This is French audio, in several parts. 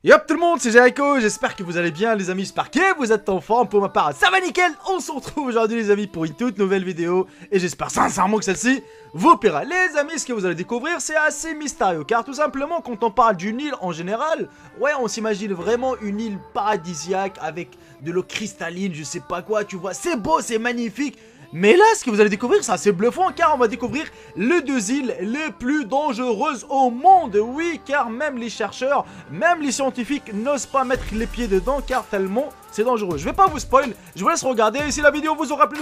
Yop tout le monde, c'est Jericho, j'espère que vous allez bien les amis, j'espère que vous êtes en forme. Pour ma part, ça va nickel. On se retrouve aujourd'hui les amis pour une toute nouvelle vidéo. Et j'espère sincèrement que celle-ci vous plaira. Les amis, ce que vous allez découvrir, c'est assez mystérieux. Car tout simplement, quand on parle d'une île en général, ouais, on s'imagine vraiment une île paradisiaque avec de l'eau cristalline, je sais pas quoi, tu vois. C'est beau, c'est magnifique. Mais là, ce que vous allez découvrir, c'est assez bluffant car on va découvrir les deux îles les plus dangereuses au monde. Oui, car même les chercheurs, même les scientifiques n'osent pas mettre les pieds dedans car tellement c'est dangereux. Je vais pas vous spoil, je vous laisse regarder. Et si la vidéo vous aura plu,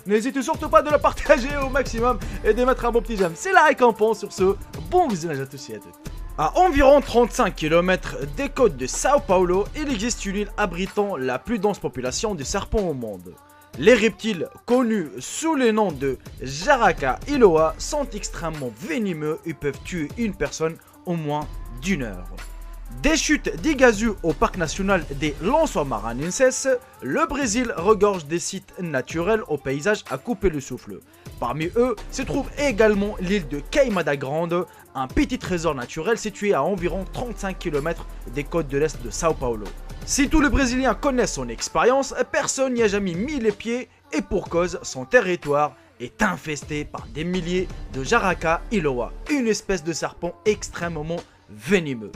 n'hésitez surtout pas de la partager au maximum et de mettre un bon petit j'aime. C'est la récompense sur ce. Bon visionnage à tous et à toutes. À environ 35 km des côtes de Sao Paulo, il existe une île abritant la plus dense population de serpents au monde. Les reptiles, connus sous le nom de Jaracailoa, sont extrêmement venimeux et peuvent tuer une personne en moins d'une heure. Des chutes d'Iguazu au parc national des Lençóis Maranhenses, le Brésil regorge des sites naturels aux paysages à couper le souffle. Parmi eux se trouve également l'île de Queimada Grande, un petit trésor naturel situé à environ 35 km des côtes de l'est de Sao Paulo. Si tous les Brésiliens connaissent son expérience, personne n'y a jamais mis les pieds et pour cause, son territoire est infesté par des milliers de Jaracailoa, une espèce de serpent extrêmement venimeux.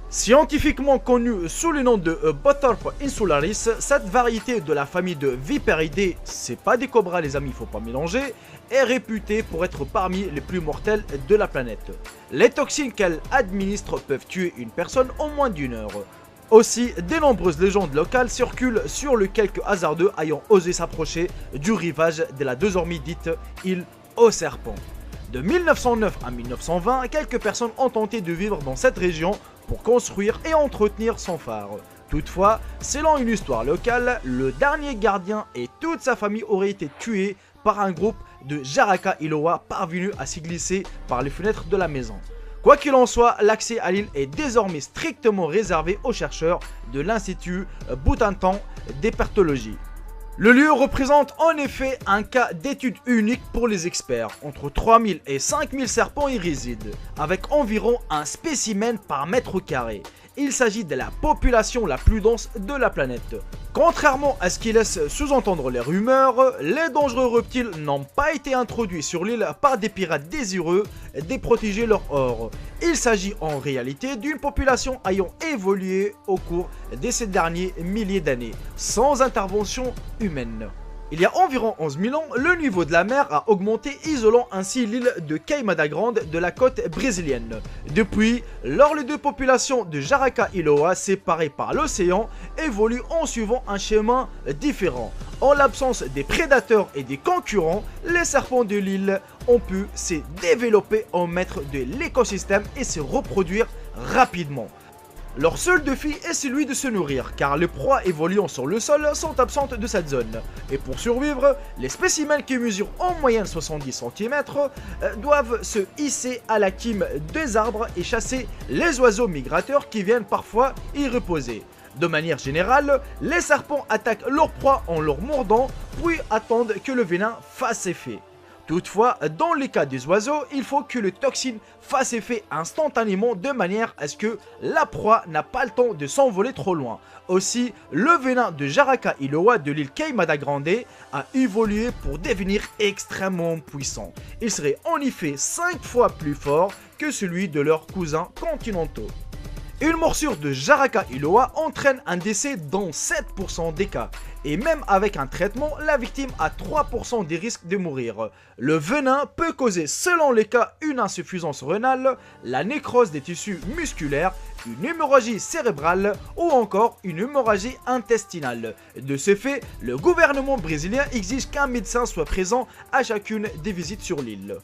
Scientifiquement connu sous le nom de Bothorp insularis, cette variété de la famille de Viperidae, c'est pas des cobras les amis, faut pas mélanger, est réputée pour être parmi les plus mortels de la planète. Les toxines qu'elle administre peuvent tuer une personne en moins d'une heure. Aussi, de nombreuses légendes locales circulent sur le quelques hasardeux ayant osé s'approcher du rivage de la désormais dite île aux serpents. De 1909 à 1920, quelques personnes ont tenté de vivre dans cette région pour construire et entretenir son phare. Toutefois, selon une histoire locale, le dernier gardien et toute sa famille auraient été tués par un groupe de Jaracailoa parvenu à s'y glisser par les fenêtres de la maison. Quoi qu'il en soit, l'accès à l'île est désormais strictement réservé aux chercheurs de l'Institut Butantan d'Herpétologie. Le lieu représente en effet un cas d'étude unique pour les experts. Entre 3000 et 5000 serpents y résident, avec environ un spécimen par mètre carré. Il s'agit de la population la plus dense de la planète. Contrairement à ce qui laisse sous-entendre les rumeurs, les dangereux reptiles n'ont pas été introduits sur l'île par des pirates désireux de protéger leur or. Il s'agit en réalité d'une population ayant évolué au cours de ces derniers milliers d'années, sans intervention humaine. Il y a environ 11 000 ans, le niveau de la mer a augmenté, isolant ainsi l'île de Queimada Grande de la côte brésilienne. Depuis, lors les deux populations de Jaracailoa séparées par l'océan évoluent en suivant un chemin différent. En l'absence des prédateurs et des concurrents, les serpents de l'île ont pu se développer en maître de l'écosystème et se reproduire rapidement. Leur seul défi est celui de se nourrir, car les proies évoluant sur le sol sont absentes de cette zone. Et pour survivre, les spécimens qui mesurent en moyenne 70 cm doivent se hisser à la cime des arbres et chasser les oiseaux migrateurs qui viennent parfois y reposer. De manière générale, les serpents attaquent leur proie en leur mordant, puis attendent que le venin fasse effet. Toutefois, dans le cas des oiseaux, il faut que le toxine fasse effet instantanément de manière à ce que la proie n'a pas le temps de s'envoler trop loin. Aussi, le venin de Jaracailoa de l'île Queimada Grande a évolué pour devenir extrêmement puissant. Il serait en effet 5 fois plus fort que celui de leurs cousins continentaux. Une morsure de Jaracailoa entraîne un décès dans 7% des cas. Et même avec un traitement, la victime a 3% des risques de mourir. Le venin peut causer, selon les cas, une insuffisance rénale, la nécrose des tissus musculaires, une hémorragie cérébrale ou encore une hémorragie intestinale. De ce fait, le gouvernement brésilien exige qu'un médecin soit présent à chacune des visites sur l'île.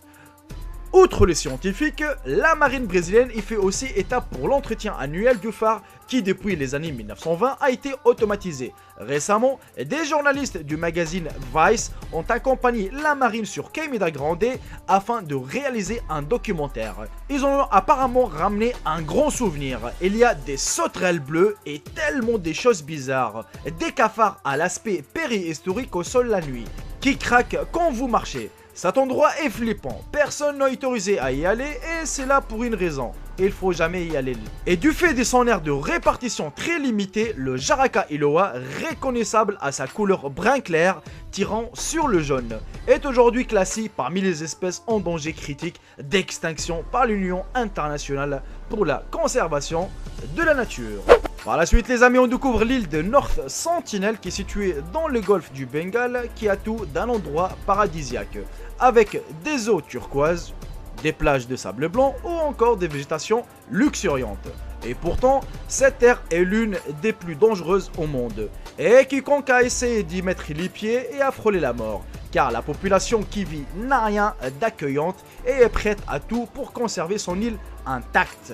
Outre les scientifiques, la marine brésilienne y fait aussi étape pour l'entretien annuel du phare qui depuis les années 1920 a été automatisé. Récemment, des journalistes du magazine Vice ont accompagné la marine sur Queimada Grande afin de réaliser un documentaire. Ils ont apparemment ramené un grand souvenir. Il y a des sauterelles bleues et tellement des choses bizarres. Des cafards à l'aspect préhistorique au sol la nuit, qui craquent quand vous marchez. Cet endroit est flippant, personne n'est autorisé à y aller et c'est là pour une raison. et il faut jamais y aller. Et du fait de son aire de répartition très limitée, le Jaraka Iloa, reconnaissable à sa couleur brun clair, tirant sur le jaune, est aujourd'hui classé parmi les espèces en danger critique d'extinction par l'Union internationale pour la conservation de la nature. Par la suite les amis, on découvre l'île de North Sentinel qui est située dans le golfe du Bengale, qui a tout d'un endroit paradisiaque, avec des eaux turquoises, des plages de sable blanc ou encore des végétations luxuriantes. Et pourtant, cette terre est l'une des plus dangereuses au monde. Et quiconque a essayé d'y mettre les pieds est à frôler la mort, car la population qui vit n'a rien d'accueillante et est prête à tout pour conserver son île intacte.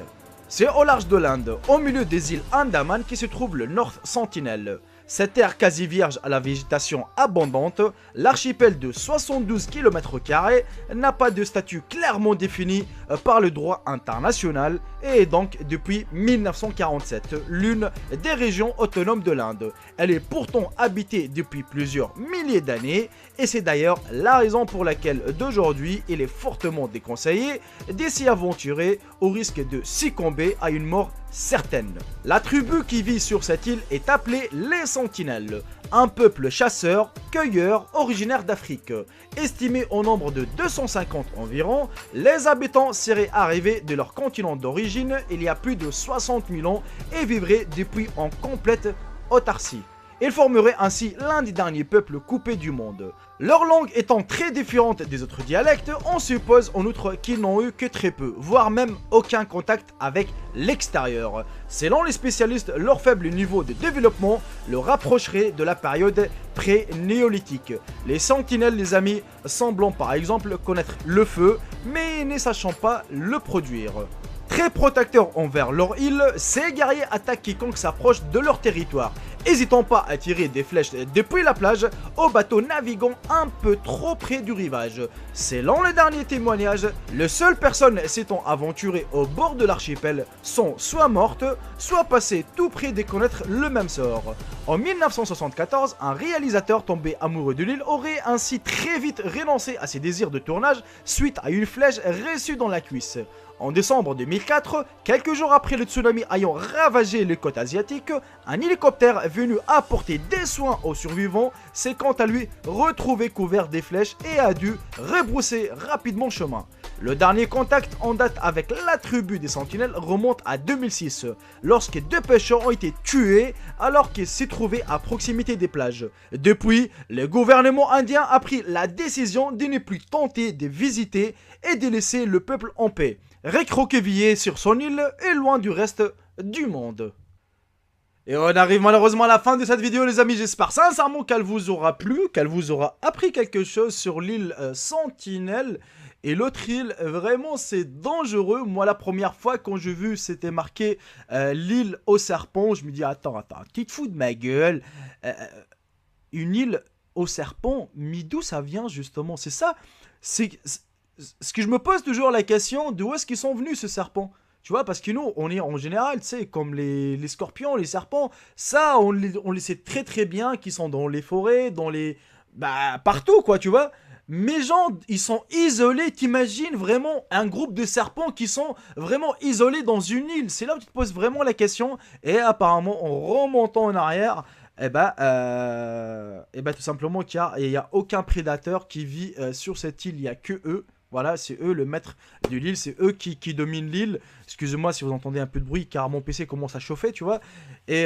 C'est au large de l'Inde, au milieu des îles Andaman, qui se trouve le North Sentinel. Cette terre quasi vierge à la végétation abondante, l'archipel de 72 km² n'a pas de statut clairement défini par le droit international et est donc depuis 1947 l'une des régions autonomes de l'Inde. Elle est pourtant habitée depuis plusieurs milliers d'années et c'est d'ailleurs la raison pour laquelle d'aujourd'hui il est fortement déconseillé de s'y aventurer au risque de succomber à une mort certaine. La tribu qui vit sur cette île est appelée les Sentinelles, un peuple chasseur-cueilleur originaire d'Afrique. Estimé au nombre de 250 environ, les habitants seraient arrivés de leur continent d'origine il y a plus de 60 000 ans et vivraient depuis en complète autarcie. Ils formeraient ainsi l'un des derniers peuples coupés du monde. Leur langue étant très différente des autres dialectes, on suppose en outre qu'ils n'ont eu que très peu, voire même aucun contact avec l'extérieur. Selon les spécialistes, leur faible niveau de développement le rapprocherait de la période pré-néolithique. Les sentinelles, les amis, semblant par exemple connaître le feu, mais ne sachant pas le produire. Très protecteurs envers leur île, ces guerriers attaquent quiconque s'approche de leur territoire, hésitant pas à tirer des flèches depuis la plage aux bateaux naviguant un peu trop près du rivage. Selon les derniers témoignages, les seules personnes s'étant aventurées au bord de l'archipel sont soit mortes, soit passées tout près de connaître le même sort. En 1974, un réalisateur tombé amoureux de l'île aurait ainsi très vite renoncé à ses désirs de tournage suite à une flèche reçue dans la cuisse. En décembre 2004, quelques jours après le tsunami ayant ravagé les côtes asiatiques, un hélicoptère venu apporter des soins aux survivants s'est quant à lui retrouvé couvert des flèches et a dû rebrousser rapidement chemin. Le dernier contact en date avec la tribu des Sentinelles remonte à 2006, lorsque deux pêcheurs ont été tués alors qu'ils s'y trouvaient à proximité des plages. Depuis, le gouvernement indien a pris la décision de ne plus tenter de visiter et de laisser le peuple en paix, recroquevillé sur son île et loin du reste du monde. Et on arrive malheureusement à la fin de cette vidéo les amis, j'espère sincèrement qu'elle vous aura plu, qu'elle vous aura appris quelque chose sur l'île Sentinelle. Et l'autre île, vraiment c'est dangereux. Moi la première fois quand j'ai vu c'était marqué l'île aux serpents, je me dis attends, tu te fous de ma gueule. Une île aux serpents, mais d'où ça vient justement? C'est ça, c'est ce que je me pose toujours la question, d'où est-ce qu'ils sont venus ces serpents? Tu vois, parce que nous, on est en général, tu sais, comme les scorpions, les serpents, ça, on les sait très très bien, qu'ils sont dans les forêts, dans les... Bah, partout, quoi, tu vois. Mais gens, ils sont isolés, t'imagines vraiment un groupe de serpents qui sont vraiment isolés dans une île. C'est là où tu te poses vraiment la question. Et apparemment, en remontant en arrière, tout simplement, il n'y a aucun prédateur qui vit sur cette île, il n'y a que eux. Voilà, c'est eux le maître de l'île, c'est eux qui dominent l'île. Excusez-moi si vous entendez un peu de bruit car mon PC commence à chauffer, tu vois. Et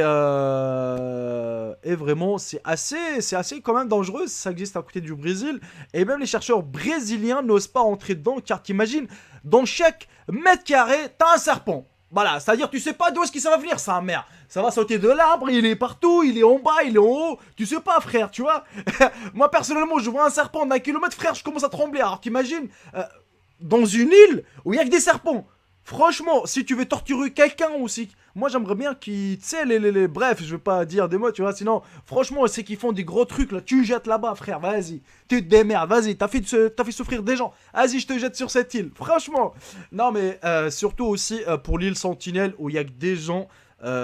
vraiment, c'est assez quand même dangereux, ça existe à côté du Brésil. Et même les chercheurs brésiliens n'osent pas entrer dedans car t'imagines, dans chaque mètre carré, t'as un serpent. Voilà, c'est-à-dire tu sais pas d'où est-ce que ça va venir, sa mère. Ça va sauter de l'arbre, il est partout, il est en bas, il est en haut. Tu sais pas, frère, tu vois. Moi, personnellement, je vois un serpent d'un kilomètre, frère, je commence à trembler. Alors t'imagines, dans une île où il y a que des serpents. Franchement, si tu veux torturer quelqu'un aussi, moi j'aimerais bien qu'ils, tu sais, bref, je vais pas dire des mots, tu vois, sinon, franchement, c'est qu'ils font des gros trucs, là, tu jettes là-bas, frère, vas-y, tu te démerdes, vas-y, t'as fait souffrir des gens, vas-y, je te jette sur cette île, franchement. Non, mais surtout aussi pour l'île Sentinelle, où il y a que des gens,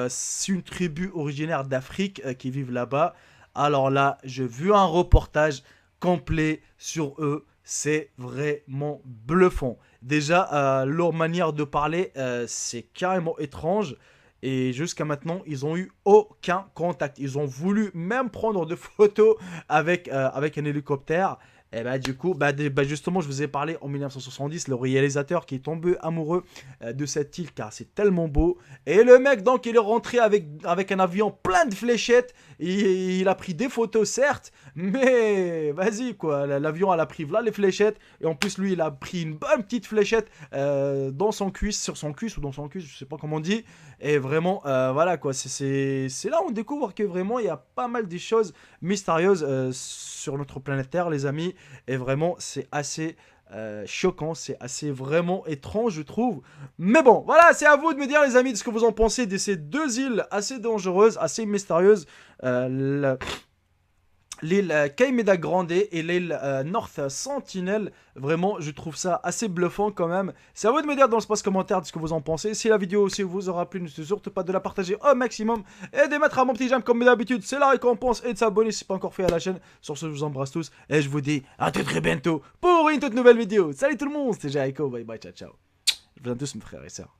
c'est une tribu originaire d'Afrique qui vivent là-bas. Alors là, j'ai vu un reportage complet sur eux. c'est vraiment bluffant. Déjà, leur manière de parler, c'est carrément étrange. Et jusqu'à maintenant, ils ont eu aucun contact. Ils ont voulu même prendre de photos avec un hélicoptère. Et bah du coup, justement, je vous ai parlé en 1970, le réalisateur qui est tombé amoureux de cette île car c'est tellement beau. Et le mec, donc, il est rentré avec un avion plein de fléchettes. Il a pris des photos, certes, mais vas-y quoi, l'avion elle a pris là les fléchettes. Et en plus, lui, il a pris une bonne petite fléchette dans son cuisse, sur son cuisse ou dans son cuisse, je sais pas comment on dit. Et vraiment, voilà quoi, c'est là où on découvre que vraiment il y a pas mal de choses mystérieuses sur notre planète Terre, les amis. Et vraiment, c'est assez choquant, c'est assez vraiment étrange, je trouve. Mais bon, voilà, c'est à vous de me dire, les amis, de ce que vous en pensez de ces deux îles assez dangereuses, assez mystérieuses. L'île Caimeda Grande et l'île North Sentinel. Vraiment, je trouve ça assez bluffant quand même. C'est à vous de me dire dans l'espace commentaire de ce que vous en pensez. Si la vidéo aussi vous aura plu, n'hésitez surtout pas de la partager au maximum. Et de mettre un bon petit j'aime comme d'habitude, c'est la récompense. Et de s'abonner si ce n'est pas encore fait à la chaîne. Sur ce, je vous embrasse tous. Et je vous dis à très bientôt pour une toute nouvelle vidéo. Salut tout le monde, c'était Jericho. Bye bye, ciao ciao. Je vous aime tous mes frères et sœurs.